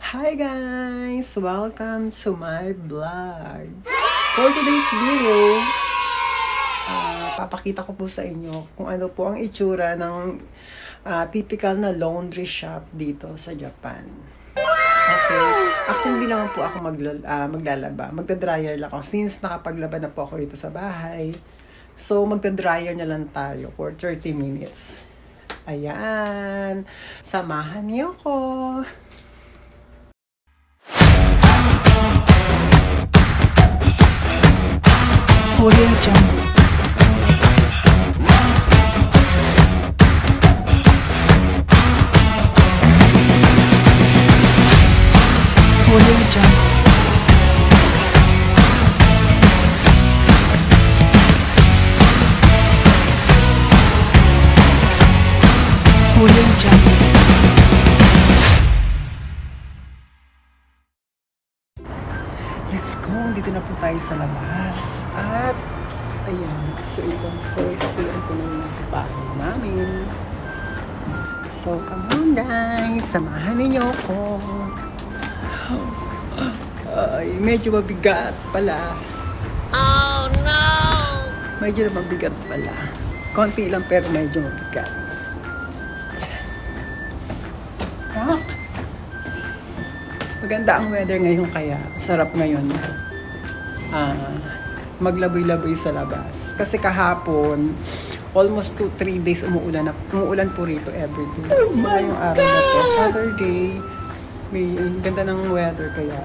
Hi guys! Welcome to my vlog. For today's video, papakita ko po sa inyo kung ano po ang itsura ng typical na laundry shop dito sa Japan. Okay. Actually, hindi naman po ako maglalaba. Magda-dryer lang ako since nakapaglaba na po ako dito sa bahay. So, magda-dryer na lang tayo for 30 minutes. Ayan. Samahan niyo ko. Audio Jungle. Audio Jungle. Audio Jungle. Let's go! Dito na po tayo sa labas. At, ayan. So, isulan ko na yung bahay namin. So, come on guys! Samahan ninyo ako. Ay, medyo mabigat pala. Oh no! Medyo mabigat pala. Konti lang pero medyo mabigat. Ah! Maganda ang weather ngayon kaya sarap ngayon maglaboy-laboy sa labas. Kasi kahapon, almost 2-3 days umuulan po rito everyday. So ngayong araw na to, Saturday, may ganda ng weather kaya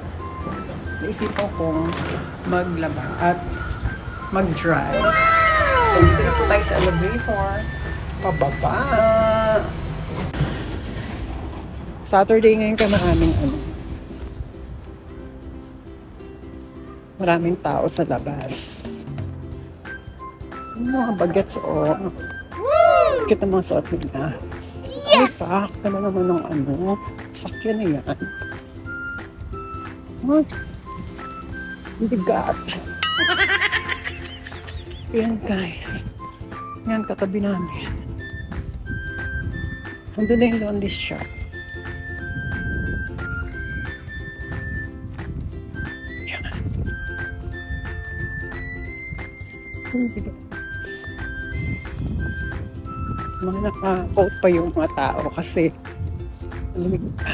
naisipan kong maglaba at mag-dry. So dito na po tayo sa elevator. Pababa! Saturday ngayon ka na aming maraming tao sa labas. Yung mga bagets kita mga suot nila. Yes! Ay, pakta na naman ng sakyan na yan. Bigat. Yan guys. Yan katabi namin. Andun na yung laundry shop. Mga naka-coat pa yung mga tao kasi malamig pa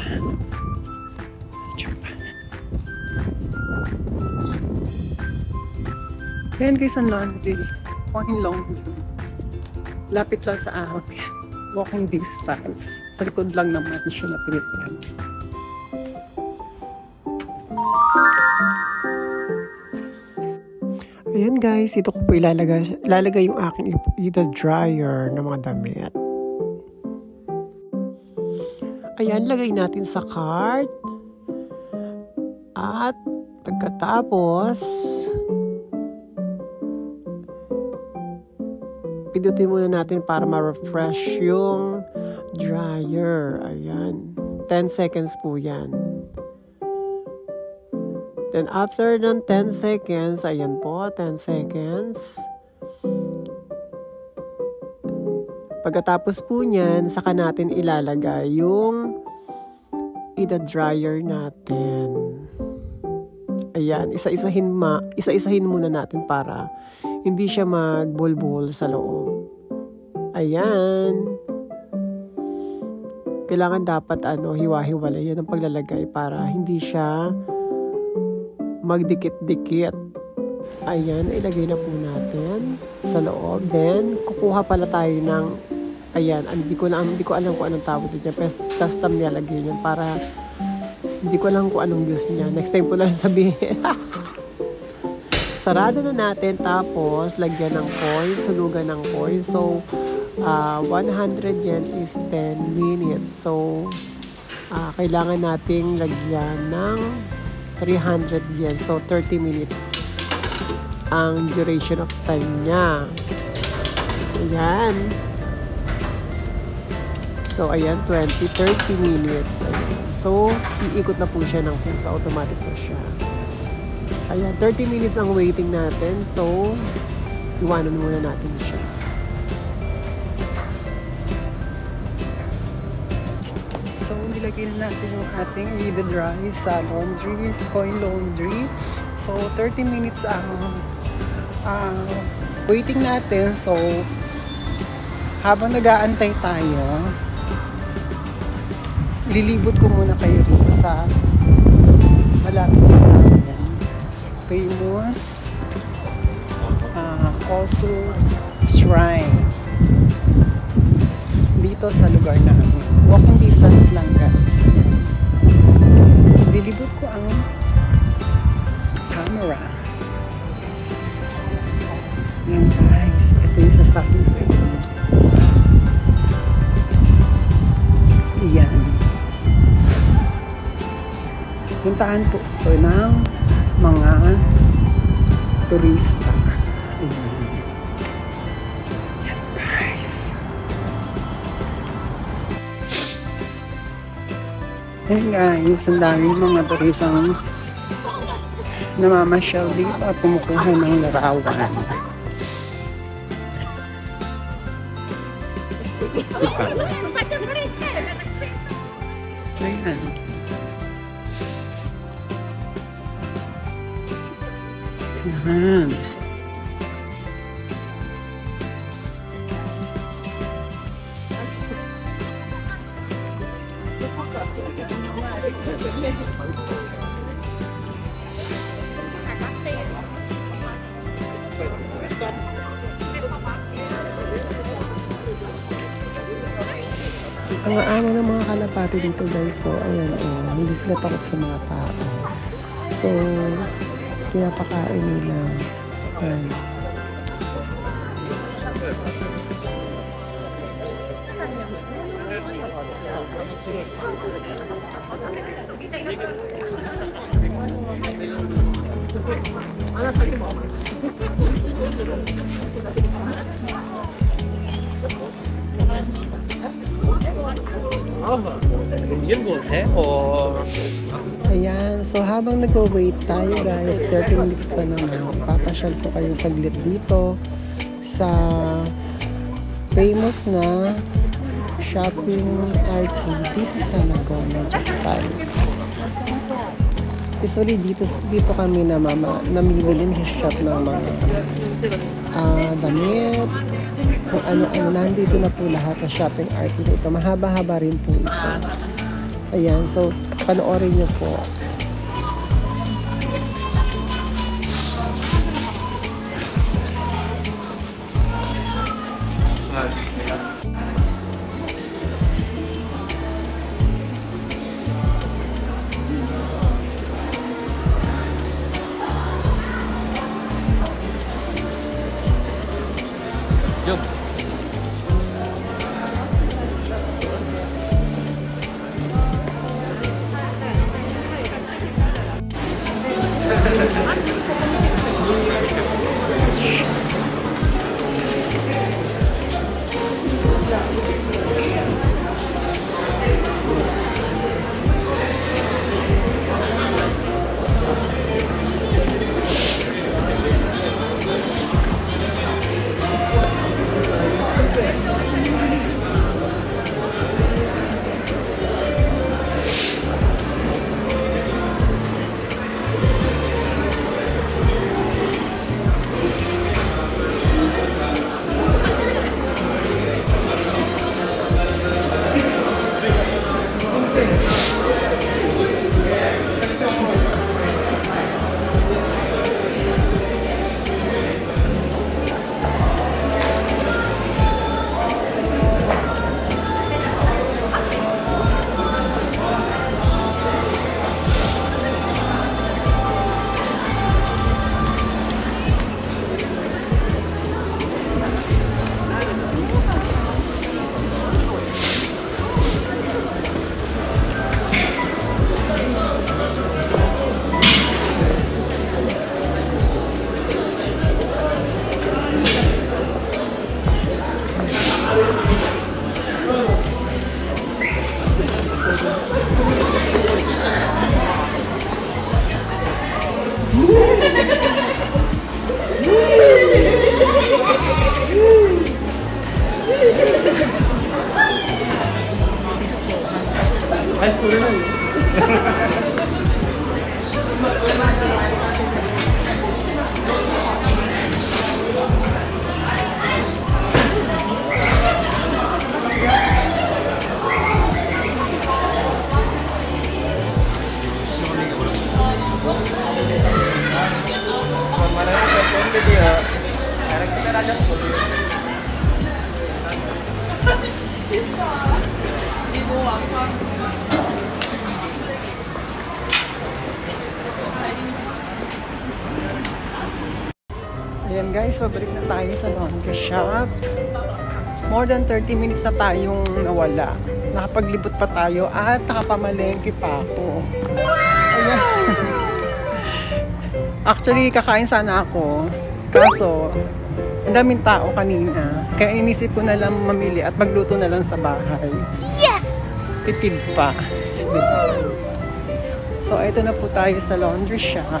sa Japan. Yan guys ang laundry. Walking laundry. Lapit lang sa amin. Walking distance. Sa likod lang naman siya natirihan. Ayan guys, ito ko po ilalagay yung aking dryer ng mga damit. Ayan, lagay natin sa cart. At pagkatapos, pindutin muna natin para ma-refresh yung dryer. Ayan, 10 seconds po yan. Then, after ng 10 seconds, ayan po, 10 seconds. Pagkatapos po niyan, saka natin ilalagay yung dryer natin. Ayan, isa-isahin muna natin para hindi siya magbulbul sa loob. Ayan. Kailangan dapat hiwa-hiwalay yan ang paglalagay para hindi siya magdikit-dikit. Ayan, ilagay na po natin sa loob. Then, kukuha pala tayo ng ayan, hindi ko alam kung anong tawag niya. Custom nilalagay niya para hindi ko alam kung anong use niya. Next time ko lang sabihin. Sarado na natin tapos lagyan ng coin, sulugan ng coin. So, 100 yen is 10 minutes. So, kailangan nating lagyan ng 300 yen. So, 30 minutes ang duration of time niya. Ayan. So, ayan, 20-30 minutes. Ayan. So, iikot na po siya ng pusa. Automatic na siya. Ayan, 30 minutes ang waiting natin. So, iwanan muna natin siya. So, ilagay na natin yung ating i-dry sa laundry, coin laundry. So, 30 minutes ang waiting natin. So, habang nag-aantay tayo, ililibot ko muna kayo dito sa malapit sa namin. Famous also Shrine dito sa lugar namin. Walking distance lang guys. Lilibot ko ang camera. Yan guys, ito yung sasabi sa inyo. Yan. Puntahan po ito ng mga turista. Yan guys. Yan guys, ang daming mga turistang namamasyal dito at kumukuha ng larawan. Ayan. Ayan. Ang amo ng mga kalapati dito guys, so ayan hindi sila takot sa mga tao. So, pinapakain nila. Ayan. Ayan, so habang nag-wait tayo guys, 30 minutes pa naman, papasyal ko kayo saglit dito sa famous na shopping arcade dito sa Nagona, Japan. Usually dito kami namimili ng shop ng mga damit, kung ano-ano, nandito na po lahat sa shopping arcade ito. Mahaba-haba rin po ito. Ayan, so panoorin niyo po. Ayan guys, pabalik na tayo sa laundry shop. More than 30 minutes na tayong nawala. Nakapaglibot pa tayo at nakapamalengke pa ako. Ayan. Actually, kakain sana ako. Kaso, ang daming tao kanina. Kaya inisip ko na lang mamili at magluto na lang sa bahay. Yes! Tipid pa. So, ito na po tayo sa laundry shop.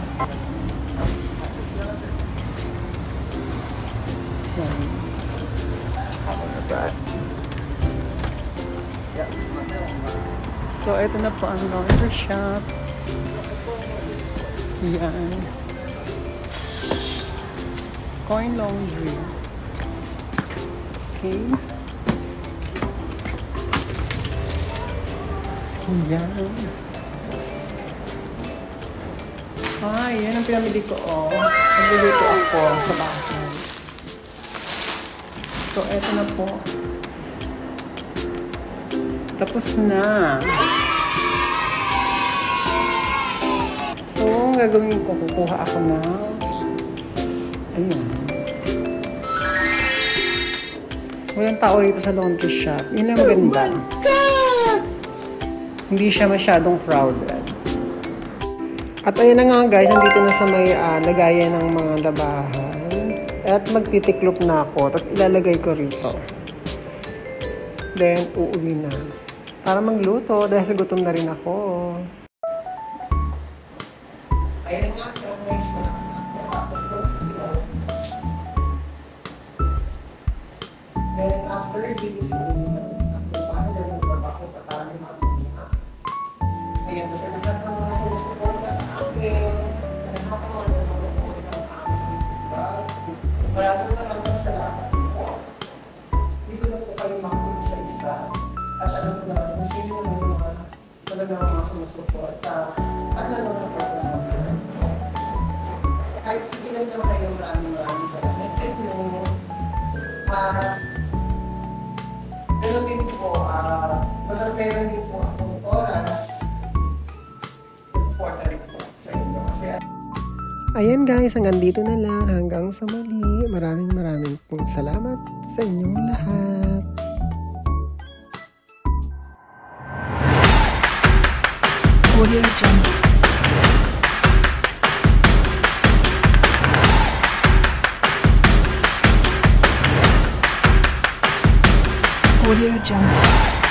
So, ito na po ang laundry shop. Yan. Coin laundry. Okay. Yan. Yan ang pinamili ko. Nagluluto ako sa bahay. So, eto na po. Tapos na. So, ang gagawin ko, kukuha ako na ayun. Walang tao rito sa laundry shop. Yun lang maganda. Hindi siya masyadong crowded. At ayun na nga guys, nandito na sa may lagayan ng mga labahan. At magtitiklop na ako. Tapos ilalagay ko rito. Then, uuwi na. Para magluto dahil gutom na rin ako. Ayun nga, guys. Then, after this, paano na magbabago pa tayo mga ayan, kasi lahat ng mga sumusuporta sa akin, lahat ng mga nanonood ng aking vlog, maraming maraming salamat po. Dito na po kayo makinig sa isa. At alam ko naman kung sino naman yung mga talagang mga sumusuporta at nanonood ng mga. Kahit ilan lang kayo, maraming salamat. Stay tuned. Ganun din po, masarapera din po akong oras. Supporta rin po sa inyo. Kasi ayan guys, hanggang dito na lang. Hanggang sa muli. Maraming pong salamat sa inyong lahat. Audio Jungle. Audio Jungle.